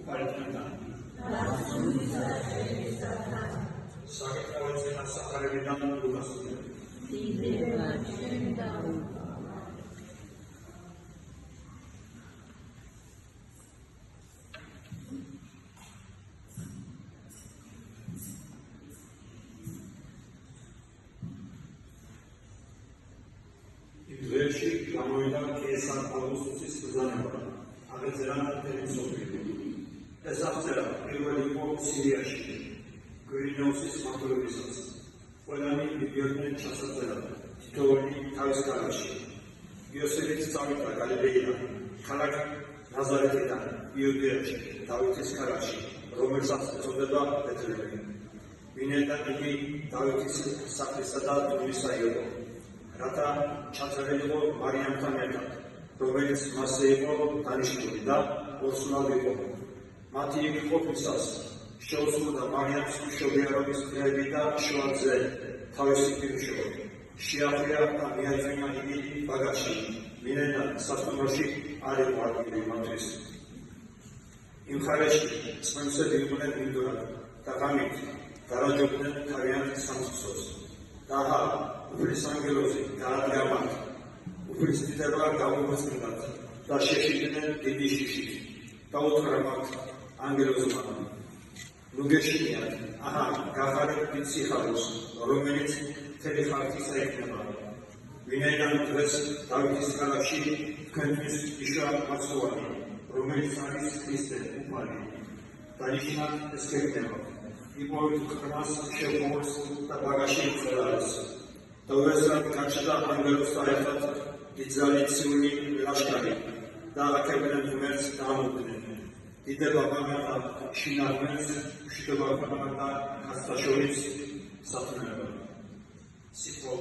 უპარეთთან საკითხავით სახარებიდან უკასუნე დიდება შენ დაუპყარ დღეში გამოვიდა კესარ პავლუსის ბრძანება აღეწერა თემისოფილი ეს აღწერა პირველი იყო სირიაში გვირინეუსის მმართველობისას ყველანი მიდიოდნენ ჩასაწერად თითოეული თავის ქალაქში იოსებიც წავიდა გალილეიდან ქალაქ ნაზარეთიდან იუდეაში დავითის ქალაქში რომელსაც ეწოდება ბეთლემი ვინაიდან იგი დავითის სახლისა და ტურის იყო რათა ჩაწერილიყო მარიამთან ერთად, რომელიც მასზე იყო დანიშნული და ორსულად იყო. მათი იქ ყოფნისას შეუძლოდა მარიამს მშობიარობის დღეები და შუაძე თავისი პირშევა. შეახვია და მიაწვინა იგი ბაგაჟში, ვინაიდან სასტუმროში არ იყო ადგილი მათთვის. იმ ხარეში წმენდები იყვნენ მიმდევრად და ღამით დარაჯობდნენ თავიანთ სამსხსოს. და უფლის ანგელოზი დაადგა მათ, უფლის დიდება გამოგვესწრებათ და შეშინდნენ დიდი შიშით. დაუთხრა მათ ანგელოზმა, ნუ გეშინიათ, აჰა, გახარეთ დიდ სიხარულს, რომელიც მთელი ხალხისა იქნება. ვინაიდან დღეს დავითის ქალაქში თქვენთვის იშვა მაცხოვარი, რომელიც არის ქრისტე უფალი. დანიშნათ ეს გეკნება. იპოვეთ ხმას შეუმოვს და ბაგაჟში წერას. და უესრად გაჩნდა ანგელოზთან ერთად დიდძალიციული ლაშქარი და აქებდნენ ღმერთს და ამოკვდნენ. დიდება მაგათა შინაგმენს მშვიდობა და კაცთა შორის სათნოება. სიტყვა